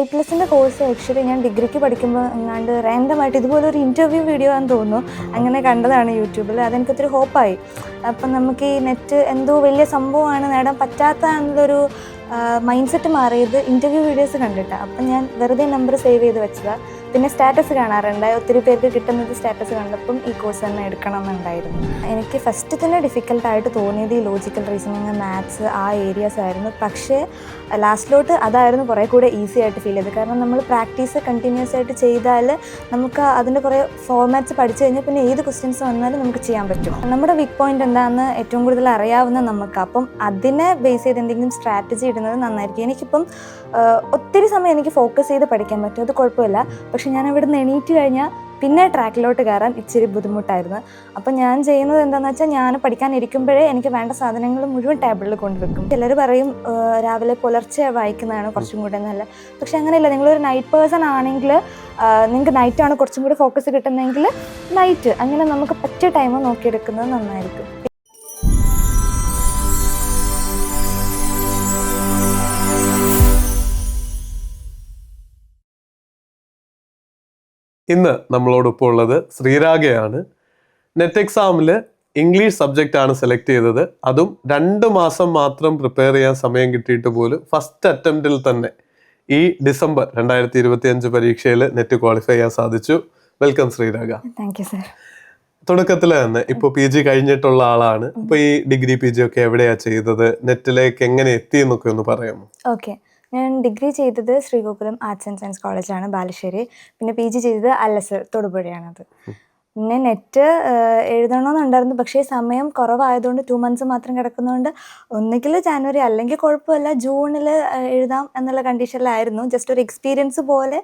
A+ന്റെ course actually ഞാൻ ഡിഗ്രിക്ക് പഠിക്കുമ്പോൾ എങ്ങാണ്ട് റാൻഡമായിട്ട് ഇതുപോലൊരു ഇൻ്റർവ്യൂ വീഡിയോ ആണെന്ന് തോന്നുന്നു, അങ്ങനെ കണ്ടതാണ് യൂട്യൂബിൽ. അതെനിക്കൊത്തിരി ഹോപ്പായി. അപ്പം നമുക്ക് ഈ നെറ്റ് എന്തോ വലിയ സംഭവമാണ്, നേടാൻ പറ്റാത്തതാണെന്നുള്ളൊരു മൈൻഡ് സെറ്റ് മാറിയത് ഇൻ്റർവ്യൂ വീഡിയോസ് കണ്ടിട്ടാണ്. അപ്പം ഞാൻ വെറുതെ നമ്പർ സേവ് ചെയ്ത് വെച്ചതാണ്. പിന്നെ സ്റ്റാറ്റസ് കാണാറുണ്ടായി, ഒത്തിരി പേർക്ക് കിട്ടുന്നത് സ്റ്റാറ്റസ് കണ്ടപ്പം ഈ കോഴ്സ് തന്നെ എടുക്കണം എന്നുണ്ടായിരുന്നു. എനിക്ക് ഫസ്റ്റ് തന്നെ ഡിഫിക്കൽട്ടായിട്ട് തോന്നിയത് ഈ ലോജിക്കൽ റീസണിങ്, മാത്സ്, ആ ഏരിയാസ് ആയിരുന്നു. പക്ഷേ ലാസ്റ്റിലോട്ട് അതായിരുന്നു കുറേ കൂടെ ഈസി ആയിട്ട് ഫീൽ ചെയ്തത്. കാരണം നമ്മൾ പ്രാക്ടീസ് കണ്ടിന്യൂസ് ആയിട്ട് ചെയ്താൽ നമുക്ക് അതിൻ്റെ കുറേ ഫോർമാറ്റ്സ് പഠിച്ചു കഴിഞ്ഞാൽ പിന്നെ ഏത് ക്വസ്റ്റ്യൻസ് വന്നാലും നമുക്ക് ചെയ്യാൻ പറ്റും. നമ്മുടെ വീക്ക് പോയിന്റ് എന്താണെന്ന് ഏറ്റവും കൂടുതൽ അറിയാവുന്ന നമുക്ക്, അപ്പം അതിനെ ബേസ് ചെയ്ത് എന്തെങ്കിലും സ്ട്രാറ്റജി ഇടുന്നത് നന്നായിരിക്കും. എനിക്കിപ്പം ഒത്തിരി സമയം എനിക്ക് ഫോക്കസ് ചെയ്ത് പഠിക്കാൻ പറ്റും, അത് കുഴപ്പമില്ല. പക്ഷെ ഞാൻ അവിടെ നിന്ന് എണീറ്റ് കഴിഞ്ഞാൽ പിന്നെ ട്രാക്കിലോട്ട് കയറാൻ ഇച്ചിരി ബുദ്ധിമുട്ടായിരുന്നു. അപ്പം ഞാൻ ചെയ്യുന്നത് എന്താണെന്ന് വെച്ചാൽ, ഞാൻ പഠിക്കാനിരിക്കുമ്പോഴേ എനിക്ക് വേണ്ട സാധനങ്ങൾ മുഴുവൻ ടേബിളിൽ കൊണ്ടുവെക്കും. ചിലർ പറയും രാവിലെ പുലർച്ചെ വായിക്കുന്നതാണ് കുറച്ചും കൂടെ നല്ല. പക്ഷെ അങ്ങനെയല്ല, നിങ്ങളൊരു നൈറ്റ് പേഴ്സൺ ആണെങ്കിൽ നിങ്ങൾക്ക് നൈറ്റാണ് കുറച്ചും കൂടി ഫോക്കസ് കിട്ടുന്നതെങ്കിൽ നൈറ്റ്, അങ്ങനെ നമുക്ക് പറ്റിയ ടൈം നോക്കിയെടുക്കുന്നത് നന്നായിരിക്കും. ഇന്ന് നമ്മളോടൊപ്പം ഉള്ളത് ശ്രീരാഗയാണ്. നെറ്റ് എക്സാമിൽ ഇംഗ്ലീഷ് സബ്ജക്റ്റ് ആണ് സെലക്ട് ചെയ്തത്. അതും 2 മാസം മാത്രം പ്രിപ്പയർ ചെയ്യാൻ സമയം കിട്ടിയിട്ട് പോലും ഫസ്റ്റ് അറ്റംപ്റ്റിൽ തന്നെ ഈ ഡിസംബർ 2025 പരീക്ഷയിൽ നെറ്റ് ക്വാളിഫൈ ചെയ്യാൻ സാധിച്ചു. വെൽക്കം ശ്രീരാഗ. Thank you sir. തുടക്കത്തിൽ തന്നെ ഇപ്പോൾ PG കഴിഞ്ഞിട്ടുള്ള ആളാണ്. അപ്പോൾ ഈ ഡിഗ്രി PG ഒക്കെ എവിടെയാണ് ചെയ്തത്, നെറ്റിലേക്ക് എങ്ങനെ എത്തി എന്നൊക്കെ ഒന്ന് പറയാമോ? ഓക്കെ, ഞാൻ ഡിഗ്രി ചെയ്തത് ശ്രീഗോകുലം ആർട്സ് ആൻഡ് സയൻസ് കോളേജാണ്, ബാലുശ്ശേരി. പിന്നെ PG ചെയ്തത് അല്ലസർ, തൊടുപുഴയാണത്. പിന്നെ നെറ്റ് എഴുതണമെന്നുണ്ടായിരുന്നു, പക്ഷേ സമയം കുറവായതുകൊണ്ട് 2 months മാത്രം കിടക്കുന്നതുകൊണ്ട് ഒന്നുകിൽ ജാനുവരി അല്ലെങ്കിൽ കുഴപ്പമില്ല ജൂണിൽ എഴുതാം എന്നുള്ള കണ്ടീഷനിലായിരുന്നു. ജസ്റ്റ് ഒരു എക്സ്പീരിയൻസ് പോലെ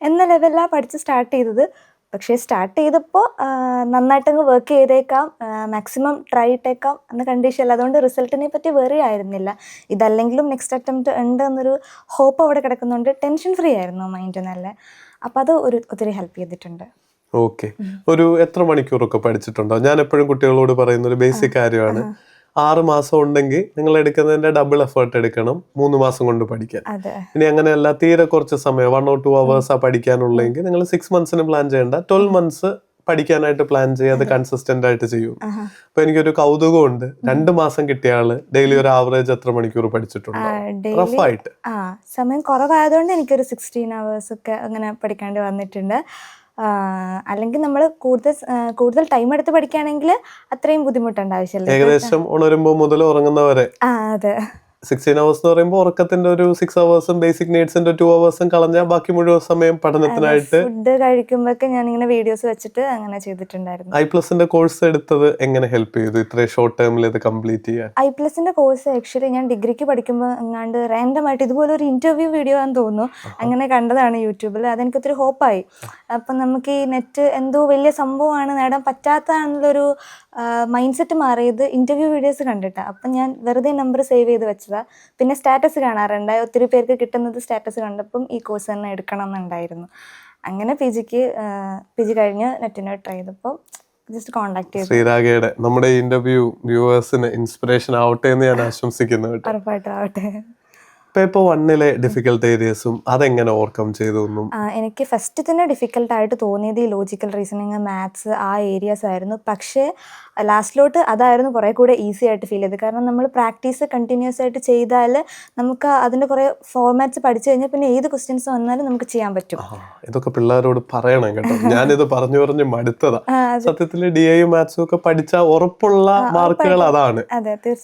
എന്ന ലെവലിലാണ് പഠിച്ച് സ്റ്റാർട്ട് ചെയ്തത്. പക്ഷേ സ്റ്റാർട്ട് ചെയ്തപ്പോൾ നന്നായിട്ടങ്ങ് വർക്ക് ചെയ്തേക്കാം, മാക്സിമം ട്രൈ ഇട്ടേക്കാം എന്ന കണ്ടീഷനിൽ. അതുകൊണ്ട് റിസൾട്ടിനെ പറ്റി വെറി ആയിരുന്നില്ല. ഇതല്ലെങ്കിലും നെക്സ്റ്റ് അറ്റംപ്റ്റ് ഉണ്ട് എന്നൊരു ഹോപ്പ് അവിടെ കിടക്കുന്നുണ്ട്. ടെൻഷൻ ഫ്രീ ആയിരുന്നു മൈൻഡ് നല്ല. അപ്പം അത് ഒത്തിരി ഹെൽപ്പ് ചെയ്തിട്ടുണ്ട്. ഓക്കെ, ഒരു എത്ര മണിക്കൂറൊക്കെ പഠിച്ചിട്ടുണ്ടോ? ഞാൻ എപ്പോഴും കുട്ടികളോട് പറയുന്ന ഒരു ബേസിക് കാര്യമാണ്, 6 മാസം ഉണ്ടെങ്കിൽ നിങ്ങൾ എടുക്കുന്നതിന്റെ ഡബിൾ എഫേർട്ട് എടുക്കണം 3 മാസം കൊണ്ട് പഠിക്കാൻ. ഇനി അങ്ങനെയല്ല, തീരെ കുറച്ച് സമയം 1 or 2 hours പഠിക്കാനുള്ളെങ്കിൽ നിങ്ങൾ 6 months പ്ലാൻ ചെയ്യേണ്ട, 12 months പഠിക്കാനായിട്ട് പ്ലാൻ ചെയ്യുക, അത് കൺസിസ്റ്റന്റ് ആയിട്ട് ചെയ്യും. അപ്പൊ എനിക്കൊരു കൗതുകമുണ്ട്, 2 മാസം കിട്ടിയ ആള് ഡെയിലി ഒരു ആവറേജ് എത്ര മണിക്കൂർ പഠിച്ചിട്ടുണ്ട് റഫായിട്ട്? സമയം കുറവായതുകൊണ്ട് എനിക്കൊരു 16 hours ഒക്കെ അങ്ങനെ പഠിക്കാണ്ട് വന്നിട്ടുണ്ട്. അല്ലെങ്കിൽ നമ്മൾ കൂടുതൽ ടൈം എടുത്ത് പഠിക്കുകയാണെങ്കിൽ അത്രയും ബുദ്ധിമുട്ടുണ്ട് ആവശ്യമില്ല. ഏകദേശം ഉണരുമ്പോൾ മുതൽ ഉറങ്ങുന്നവരെ. അതെ, 16 hours എന്ന് പറയുമ്പോൾ ഉറക്കത്തിന്റെ ഒരു 6 hours ബേസിക് നീഡ്സിന്റെ 2 hours കളഞ്ഞാൽ ബാക്കി മുഴുവൻ സമയം പഠനത്തിനായിട്ട്. ഫുഡ് കഴിക്കുമ്പോഴൊക്കെ ഞാൻ ഇങ്ങനെ വീഡിയോസ് വെച്ചിട്ട് അങ്ങനെ ചെയ്തിട്ടുണ്ടായിരുന്നു. I+ന്റെ കോഴ്സ് എടുത്തത് എങ്ങനെ ഹെൽപ്പ് ചെയ്തു ഇത്രയും ഷോർട്ട് ടൈമിൽ ഇത് കംപ്ലീറ്റ് ചെയ്യാൻ? I+ന്റെ കോഴ്സ് ആക്ച്വലി ഞാൻ ഡിഗ്രിക്ക് പഠിക്കുമ്പോൾ എങ്ങാണ്ട് റാൻഡമായിട്ട് ഇതുപോലൊരു ഇൻ്റർവ്യൂ വീഡിയോ ആണെന്ന് തോന്നുന്നു, അങ്ങനെ കണ്ടതാണ് യൂട്യൂബിൽ. അതെനിക്കൊത്തിരി ഹോപ്പായി. അപ്പം നമുക്ക് ഈ നെറ്റ് എന്തോ വലിയ സംഭവമാണ്, നേടാൻ പറ്റാത്തതാണെന്നുള്ളൊരു മൈൻഡ് സെറ്റ് മാറിയത് ഇൻ്റർവ്യൂ വീഡിയോസ് കണ്ടിട്ടാണ്. അപ്പം ഞാൻ വെറുതെ നമ്പർ സേവ് ചെയ്ത് വെച്ചതാണ്. പിന്നെ സ്റ്റാറ്റസ് കാണാറുണ്ടായി, ഒത്തിരി പേർക്ക് കിട്ടുന്നത് സ്റ്റാറ്റസ് കണ്ടപ്പം ഈ കോഴ്സ് തന്നെ എടുക്കണം എന്നുണ്ടായിരുന്നു. അങ്ങനെ PG കഴിഞ്ഞ് നെറ്റിനെ ട്രൈ ചെയ്തപ്പോൾ ജസ്റ്റ് കോൺടാക്ട് ചെയ്തു. ശ്രീരാഗയുടെ നമ്മുടെ ഇന്റർവ്യൂ വ്യൂവേഴ്സിന് ഇൻസ്പിറേഷൻ ആവട്ടെ എന്ന് ഞാൻ ആശംസിക്കുന്നു. ഉറപ്പായിട്ടും ആവട്ടെ. പേപ്പർ 1 ഡിഫിക്കൽട്ട് ഏരിയസും അതെങ്ങനെ ഓവർകം ചെയ്തു? എനിക്ക് ഫസ്റ്റ് തന്നെ ഡിഫിക്കൽട്ടായിട്ട് തോന്നിയത് ഈ ലോജിക്കൽ റീസണിങ്, മാത്സ്, ആ ഏരിയാസ് ആയിരുന്നു. പക്ഷേ ലാസ്റ്റിലോട്ട് അതായിരുന്നു കുറേ കൂടെ ഈസി ആയിട്ട് ഫീൽ ചെയ്തത്. കാരണം നമ്മൾ പ്രാക്ടീസ് കണ്ടിന്യൂസ് ആയിട്ട് ചെയ്താൽ നമുക്ക് അതിൻ്റെ കുറേ ഫോർമാറ്റ്സ് പഠിച്ചു കഴിഞ്ഞാൽ പിന്നെ ഏത് ക്വസ്റ്റ്യൻസ് വന്നാലും നമുക്ക് ചെയ്യാൻ പറ്റും. ഇതൊക്കെ പിള്ളേരോട് പറയണം കേട്ടോ, ഞാനിത് പറഞ്ഞു മടുത്തതാ. സത്യത്തിൽ DIയും മാത്സും ഒക്കെ പഠിച്ചാൽ ഉറപ്പുള്ള മാർക്കുകൾ അതാണ്.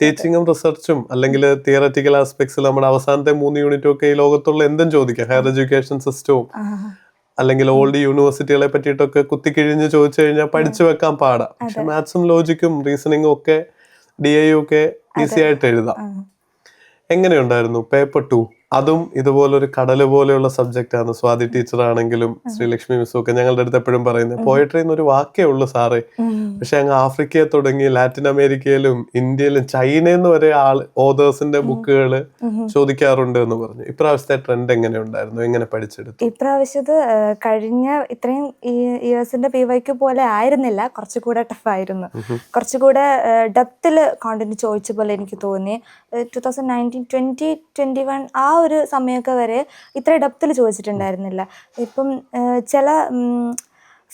ടീച്ചിങ്ങും റിസർച്ചും അല്ലെങ്കിൽ തിയററ്റിക്കൽ ആസ്പെക്ട്സിൽ നമ്മുടെ അവസാനത്തെ 3 യൂണിറ്റും ഒക്കെ ഈ ലോകത്തുള്ള എന്തും ചോദിക്കാം. ഹയർ എഡ്യൂക്കേഷൻ സിസ്റ്റവും അല്ലെങ്കിൽ ഓൾഡ് യൂണിവേഴ്സിറ്റികളെ പറ്റിയിട്ടൊക്കെ കുത്തിക്കിഴിഞ്ഞ് ചോദിച്ചു കഴിഞ്ഞാൽ പഠിച്ചു വെക്കാൻ പാടാം. പക്ഷെ മാത്സും ലോജിക്കും റീസണിങ്ങും ഒക്കെ DIയും ഒക്കെ ഈസി ആയിട്ട് എഴുതാം. എങ്ങനെയുണ്ടായിരുന്നു പേപ്പർ 2? അതും ഇതുപോലൊരു കടല് പോലെയുള്ള സബ്ജക്റ്റ് ആണ്. സ്വാതി ടീച്ചർ ആണെങ്കിലും ശ്രീലക്ഷ്മി മിസ്സും ഒക്കെ ഞങ്ങളുടെ അടുത്ത് എപ്പോഴും പറയുന്നത്, പോയട്രി എന്നൊരു വാക്കേ ഉള്ളൂ സാറേ, പക്ഷെ അങ്ങ് ആഫ്രിക്കയെ തുടങ്ങി ലാറ്റിൻ അമേരിക്കയിലും ഇന്ത്യയിലും ചൈനയിൽ വരെ ഓതേഴ്സിന്റെ ബുക്കുകൾ ചോദിക്കാറുണ്ട് എന്ന് പറഞ്ഞു. ഇപ്രാവശ്യത്തെ ട്രെൻഡ് എങ്ങനെ ഉണ്ടായിരുന്നു, എങ്ങനെ പഠിച്ചെടുത്തു? ഇപ്രാവശ്യത്ത് കഴിഞ്ഞ ഇത്രയും ഇയേഴ്സിന്റെ PYQ പോലെ ആയിരുന്നില്ല, കുറച്ചുകൂടെ ടഫായിരുന്നു. കുറച്ചുകൂടെ ഡെപ്തിൽ കോണ്ടന്റ് ചോദിച്ച പോലെ എനിക്ക് തോന്നി. 2019-2021 ആ ഒരു സമയമൊക്കെ വരെ ഇത്ര ഡെപ്തിൽ ചോദിച്ചിട്ടുണ്ടായിരുന്നില്ല. ഇപ്പം ചില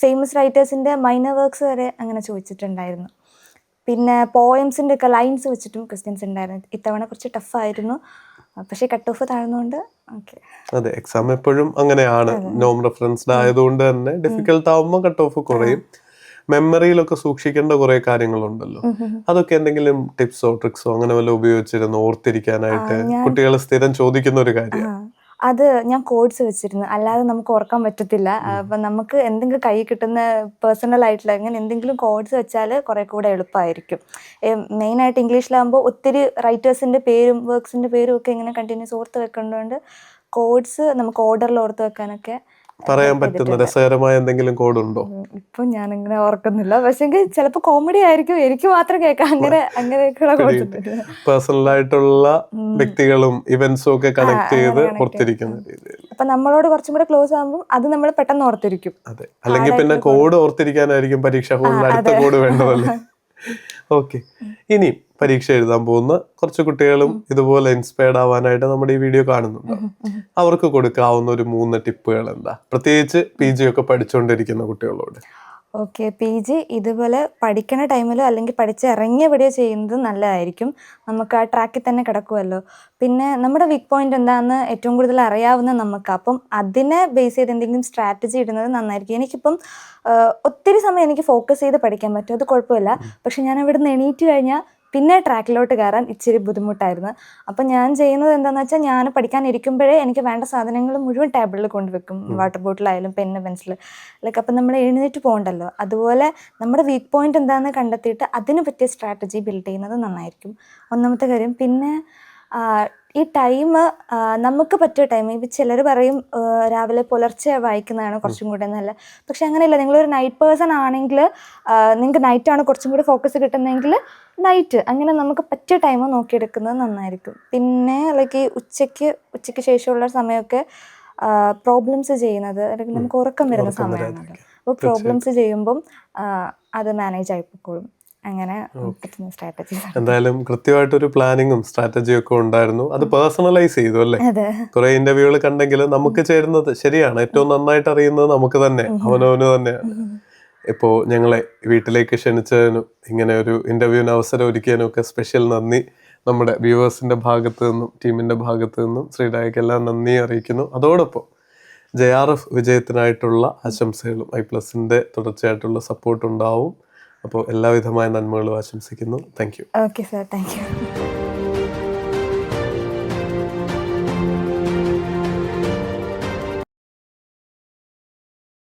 ഫേമസ് റൈറ്റേഴ്സിൻ്റെ മൈനർ വർക്ക്സ് വരെ അങ്ങനെ ചോദിച്ചിട്ടുണ്ടായിരുന്നു. പിന്നെ പോയംസിൻ്റെ ഒക്കെ ലൈൻസ് വെച്ചിട്ടും ക്വസ്റ്റ്യൻസ് ഉണ്ടായിരുന്നു. ഇത്തവണ കുറച്ച് ടഫായിരുന്നു, പക്ഷേ കട്ട് ഓഫ് താഴ്ന്നുകൊണ്ട് ഓക്കെ. അതെ, എക്സാം എപ്പോഴും അങ്ങനെയാണ്, നോം റെഫറൻസ്ഡ് ആയതുകൊണ്ട് തന്നെ ഡിഫിക്കൽട്ട് ആവുമ്പോൾ കട്ട് ഓഫ് കുറയും. മെമ്മറിയിലൊക്കെ സൂക്ഷിക്കേണ്ട കുറെ കാര്യങ്ങളുണ്ടല്ലോ, അതൊക്കെ എന്തെങ്കിലും ടിപ്സോ ട്രിക്സോ അങ്ങനെ വല്ല ഉപയോഗിച്ചിരുന്നു ഓർത്തിരിക്കാനായിട്ട്? കുട്ടികൾ സ്ഥിരം ചോദിക്കുന്ന ഒരു കാര്യം. അത് ഞാൻ കോഡ്സ് വെച്ചിരുന്നു, അല്ലാതെ നമുക്ക് ഓർക്കാൻ പറ്റത്തില്ല. അപ്പം നമുക്ക് എന്തെങ്കിലും കയ്യിൽ കിട്ടുന്ന പേഴ്സണൽ ആയിട്ടുള്ള അങ്ങനെ എന്തെങ്കിലും കോഡ്സ് വെച്ചാൽ കുറേ കൂടെ എളുപ്പമായിരിക്കും. മെയിനായിട്ട് ഇംഗ്ലീഷിലാകുമ്പോൾ ഒത്തിരി റൈറ്റേഴ്സിൻ്റെ പേരും വർക്ക്സിൻ്റെ പേരും ഒക്കെ ഇങ്ങനെ കണ്ടിന്യൂസ് ഓർത്ത് വെക്കേണ്ടതുകൊണ്ട് കോഡ്സ് നമുക്ക് ഓർഡറിൽ ഓർത്ത് വെക്കാനൊക്കെ പറയാൻ പറ്റുന്ന രസകരമായ എന്തെങ്കിലും കോഡ് ഉണ്ടോ? ഇപ്പൊ ഞാനിങ്ങനെ ഓർക്കുന്നില്ല, പക്ഷെ ചിലപ്പോ കോമഡി ആയിരിക്കും, എനിക്ക് മാത്രം കേൾക്കാം. അങ്ങനെയൊക്കെയുള്ള പേഴ്സണൽ ആയിട്ടുള്ള വ്യക്തികളും ഇവന്റ്സും ഒക്കെ കണക്ട് ചെയ്ത് ഓർത്തിരിക്കുന്ന രീതിയിൽ. അപ്പൊ നമ്മളോട് കുറച്ചും കൂടെ ക്ലോസ് ആകുമ്പോൾ അത് നമ്മൾ പെട്ടെന്ന് ഓർത്തിരിക്കും. അതെ, അല്ലെങ്കിൽ പിന്നെ കോഡ് ഓർത്തിരിക്കാനായിരിക്കും പരീക്ഷ ഹോളിൽ അടുത്ത കോഡ് വേണ്ടതല്ലേ. ഓക്കെ, ഇനി പരീക്ഷ എഴുതാൻ പോകുന്ന കുറച്ച് കുട്ടികളും ഇതുപോലെ ഇൻസ്പയർഡ് ആവാനായിട്ട് നമ്മുടെ ഈ വീഡിയോ കാണുന്നുണ്ടോ? അവർക്ക് കൊടുക്കാവുന്ന ഒരു 3 ടിപ്പുകൾ എന്താ, പ്രത്യേകിച്ച് PG ഒക്കെ പഠിച്ചുകൊണ്ടിരിക്കുന്ന കുട്ടികളോട്? ഓക്കെ, PG ഇതുപോലെ പഠിക്കണ ടൈമിലോ അല്ലെങ്കിൽ പഠിച്ച് ഇറങ്ങിയ വീഡിയോ ചെയ്യുന്നത് നല്ലതായിരിക്കും. നമുക്ക് ആ ട്രാക്കിൽ തന്നെ കിടക്കുമല്ലോ. പിന്നെ നമ്മുടെ വീക്ക് പോയിന്റ് എന്താണെന്ന് ഏറ്റവും കൂടുതൽ അറിയാവുന്ന നമുക്ക്, അപ്പം അതിനെ ബേസ് ചെയ്ത് എന്തെങ്കിലും സ്ട്രാറ്റജി ഇടുന്നത് നന്നായിരിക്കും. എനിക്കിപ്പം ഒത്തിരി സമയം എനിക്ക് ഫോക്കസ് ചെയ്ത് പഠിക്കാൻ പറ്റും, അത് കുഴപ്പമില്ല. പക്ഷെ ഞാൻ ഇവിടെ നിന്ന് എണീറ്റ് കഴിഞ്ഞാൽ പിന്നെ ട്രാക്കിലോട്ട് കയറാൻ ഇച്ചിരി ബുദ്ധിമുട്ടായിരുന്നു. അപ്പം ഞാൻ ചെയ്യുന്നത് എന്താണെന്ന് വെച്ചാൽ, ഞാൻ പഠിക്കാനിരിക്കുമ്പോഴേ എനിക്ക് വേണ്ട സാധനങ്ങൾ മുഴുവൻ ടേബിളിൽ കൊണ്ടുവെക്കും. വാട്ടർ ബോട്ടിലായാലും പെന്ന് പെൻസിൽ ലൈക്ക്. അപ്പം നമ്മൾ എഴുന്നേറ്റ് പോകണ്ടല്ലോ. അതുപോലെ നമ്മുടെ വീക്ക് പോയിന്റ് എന്താണെന്ന് കണ്ടെത്തിയിട്ട് അതിന് പറ്റിയ സ്ട്രാറ്റജി ബിൽഡ് ചെയ്യുന്നത് നന്നായിരിക്കും, ഒന്നാമത്തെ കാര്യം. പിന്നെ ഈ ടൈം നമുക്ക് പറ്റിയ ടൈം. ഇപ്പം ചിലർ പറയും രാവിലെ പുലർച്ചെ വായിക്കുന്നതാണ് കുറച്ചും കൂടെ നല്ല. പക്ഷെ അങ്ങനെയല്ല, നിങ്ങളൊരു നൈറ്റ് പേഴ്സൺ ആണെങ്കിൽ നിങ്ങൾക്ക് നൈറ്റാണ് കുറച്ചും കൂടി ഫോക്കസ് കിട്ടുന്നതെങ്കിൽ നൈറ്റ്, അങ്ങനെ നമുക്ക് പറ്റിയ ടൈം നോക്കിയെടുക്കുന്നത് നന്നായിരിക്കും. പിന്നെ ലൈക്ക് ഈ ഉച്ചയ്ക്ക് ശേഷമുള്ള സമയമൊക്കെ പ്രോബ്ലംസ് ചെയ്യുന്നത്, അല്ലെങ്കിൽ നമുക്ക് ഉറക്കം വരുന്ന സമയമാണല്ലോ. അപ്പോൾ പ്രോബ്ലംസ് ചെയ്യുമ്പം അത് മാനേജ് ആയിപ്പോഴും. അങ്ങനെ പറ്റുന്ന സ്ട്രാറ്റജി. എന്തായാലും കൃത്യമായിട്ടൊരു പ്ലാനിങ്ങും സ്ട്രാറ്റജിയും ഒക്കെ ഉണ്ടായിരുന്നു. അത് പേഴ്സണലൈസ് ചെയ്തു അല്ലേ? കുറെ ഇന്റർവ്യൂകൾ കണ്ടെങ്കിൽ നമുക്ക് ചേരുന്നത് ശരിയാണ്, ഏറ്റവും നന്നായിട്ട് അറിയുന്നത് നമുക്ക് തന്നെ, അവനവന് തന്നെയാണ്. ഇപ്പോൾ ഞങ്ങളെ വീട്ടിലേക്ക് ക്ഷണിച്ചതിനും ഇങ്ങനെ ഒരു ഇന്റർവ്യൂവിന് അവസരം ഒരുക്കിയതിനും ഒക്കെ സ്പെഷ്യൽ നന്ദി. നമ്മുടെ വ്യൂവേഴ്സിന്റെ ഭാഗത്ത് നിന്നും ടീമിന്റെ ഭാഗത്ത് നിന്നും ശ്രീഡായ്ക്കെല്ലാം നന്ദി അറിയിക്കുന്നു. അതോടൊപ്പം JRF വിജയത്തിനായിട്ടുള്ള ആശംസകളും I+ന്റെ തുടർച്ചയായിട്ടുള്ള സപ്പോർട്ട് ഉണ്ടാവും. അപ്പോൾ എല്ലാവിധമായ നന്മകളും ആശംസിക്കുന്നു. Thank you. Okay sir, thank you.